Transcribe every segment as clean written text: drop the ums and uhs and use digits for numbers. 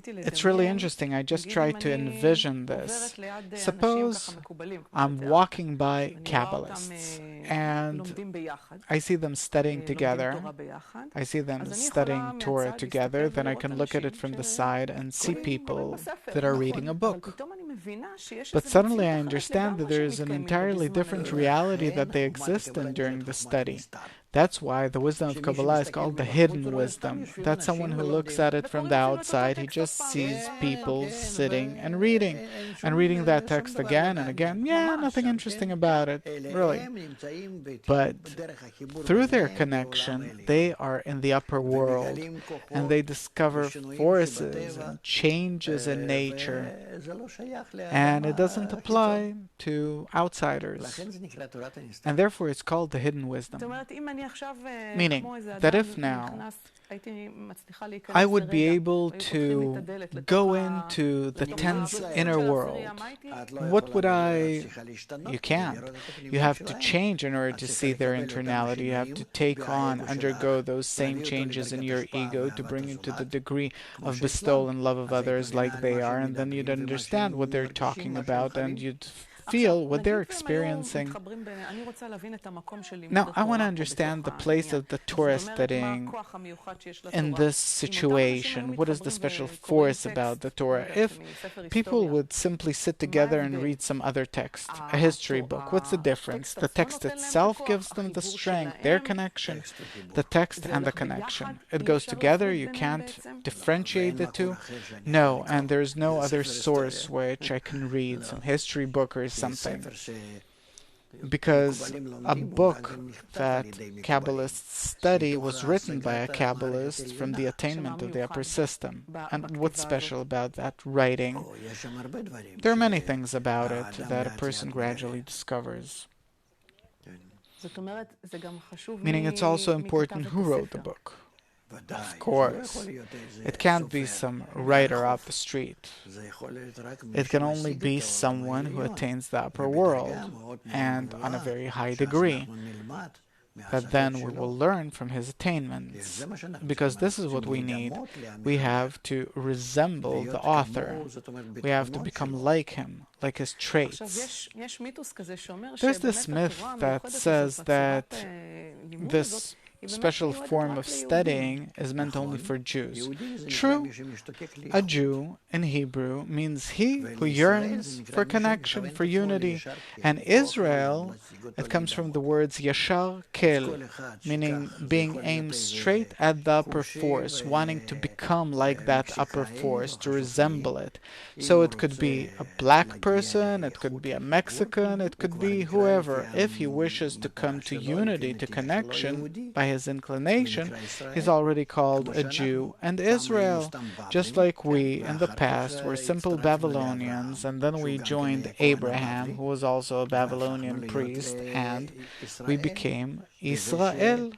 It's really interesting. I just tried to envision this. Suppose I'm walking by Kabbalists and I see them studying together. I see them studying Torah together. Then I can look at it from the side and see people that are reading a book. But suddenly I understand that there is an entirely different reality that they exist in during the study. That's why the wisdom of Kabbalah is called the hidden wisdom. That's someone who looks at it from the outside. He just sees people sitting and reading that text again and again. Yeah, nothing interesting about it, really. But through their connection, they are in the upper world and they discover forces and changes in nature. And it doesn't apply to outsiders. And therefore it's called the hidden wisdom. Meaning that if now I would be able to go into the ten's inner world, what would I... You can't. You have to change in order to see their internality. You have to take on, undergo those same changes in your ego to bring you to the degree of bestowal and love of others like they are, and then you'd understand what they're talking about and you'd feel what they're experiencing. Now, I want to understand the place of the Torah studying in this situation. What is the special force about the Torah? If people would simply sit together and read some other text, a history book, what's the difference? The text itself gives them the strength, their connection, the text and the connection. It goes together, you can't differentiate the two. No, and there's no other source which I can read, some history book or something. Because a book that Kabbalists study was written by a Kabbalist from the attainment of the upper system. And what's special about that writing? There are many things about it that a person gradually discovers. Meaning it's also important who wrote the book. Of course, it can't be some writer off the street. It can only be someone who attains the upper world, and on a very high degree. That then we will learn from his attainments. Because this is what we need. We have to resemble the author. We have to become like him, like his traits. There's this myth that says that this special form of studying is meant only for Jews. True, a Jew in Hebrew means he who yearns for connection, for unity. And Israel, it comes from the words yashar kel, meaning being aimed straight at the upper force, wanting to become like that upper force, to resemble it. So it could be a black person, it could be a Mexican, it could be whoever. If he wishes to come to unity, to connection, by his inclination, he's already called a Jew. And Israel, just like we in the past were simple Babylonians, and then we joined Abraham, who was also a Babylonian priest, and we became Israel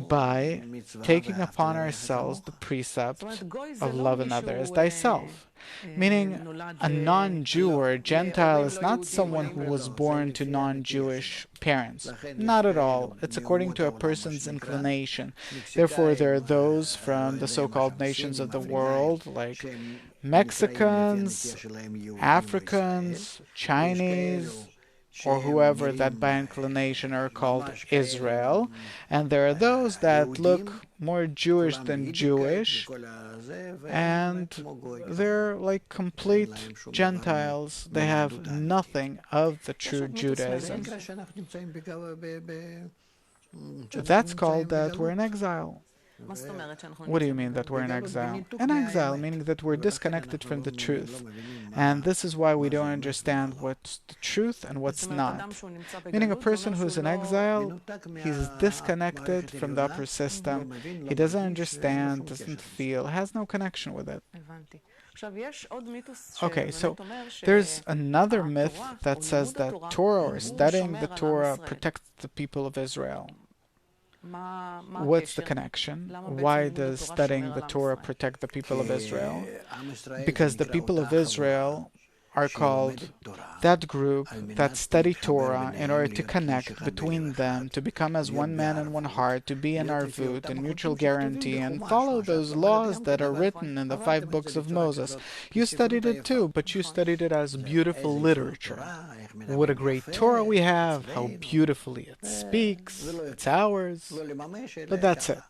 by taking upon ourselves the precept of love another as thyself. Meaning, a non-Jew or a Gentile is not someone who was born to non-Jewish parents. Not at all. It's according to a person's inclination. Therefore, there are those from the so-called nations of the world, like Mexicans, Africans, Chinese, or whoever that by inclination are called Israel. And there are those that look more Jewish than Jewish, and they're like complete Gentiles. They have nothing of the true Judaism. That's called that we're in exile. What do you mean that we're in exile? In exile, meaning that we're disconnected from the truth. And this is why we don't understand what's the truth and what's not. Meaning a person who's in exile, he's disconnected from the upper system. He doesn't understand, doesn't feel, has no connection with it. Okay, so there's another myth that says that Torah, or studying the Torah, protects the people of Israel. What's the connection? Why does studying the Torah protect the people of Israel? Because the people of Israel are called that group that study Torah in order to connect between them, to become as one man and one heart, to be in arvut, in mutual guarantee, and follow those laws that are written in the 5 books of Moses. You studied it too, but you studied it as beautiful literature. What a great Torah we have, how beautifully it speaks, it's ours, but that's it.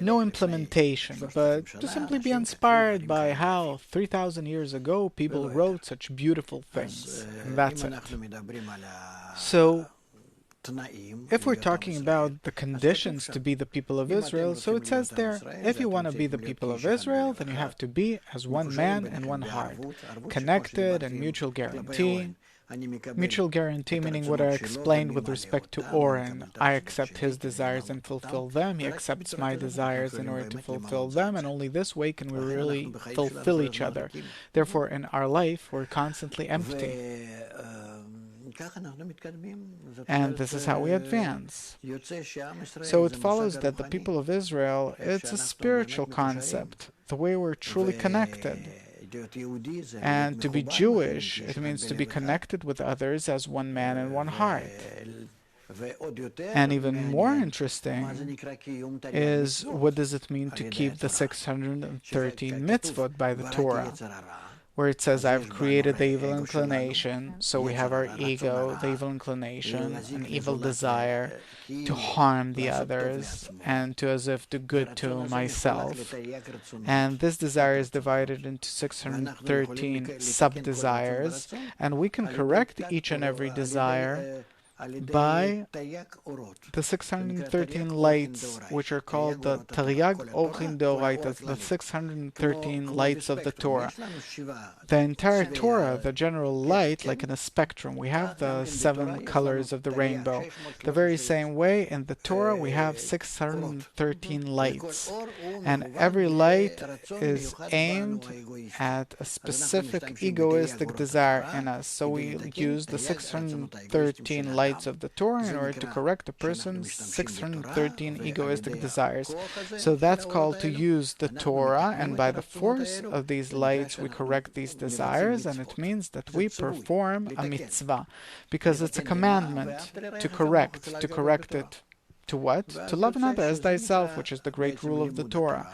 No implementation, but to simply be inspired by how 3,000 years ago people wrote such beautiful things. And that's it. So, if we're talking about the conditions to be the people of Israel, so it says there, if you want to be the people of Israel, then you have to be as one man and one heart, connected and mutual guarantee. Mutual guarantee meaning what I explained with respect to Oren. I accept his desires and fulfill them. He accepts my desires in order to fulfill them, and only this way can we really fulfill each other. Therefore, in our life, we're constantly empty. And this is how we advance. So it follows that the people of Israel, it's a spiritual concept, the way we're truly connected. And to be Jewish, it means to be connected with others as one man and one heart. And even more interesting is, what does it mean to keep the 613 mitzvot by the Torah? Where it says, I've created the evil inclination, so we have our ego, the evil inclination, an evil desire to harm the others, and to as if do good to myself. And this desire is divided into 613 sub-desires, and we can correct each and every desire by the 613 lights, which are called the Taryag Orchin Deoraita, the 613 lights of the Torah. The entire Torah, the general light, like in a spectrum, we have the 7 colors of the rainbow. The very same way, in the Torah, we have 613 lights. And every light is aimed at a specific egoistic desire in us. So we use the 613 lights of the Torah in order to correct a person's 613 egoistic desires. So that's called to use the Torah, and by the force of these lights we correct these desires, and it means that we perform a mitzvah, because it's a commandment to correct it. To what? To love another as thyself, which is the great rule of the Torah.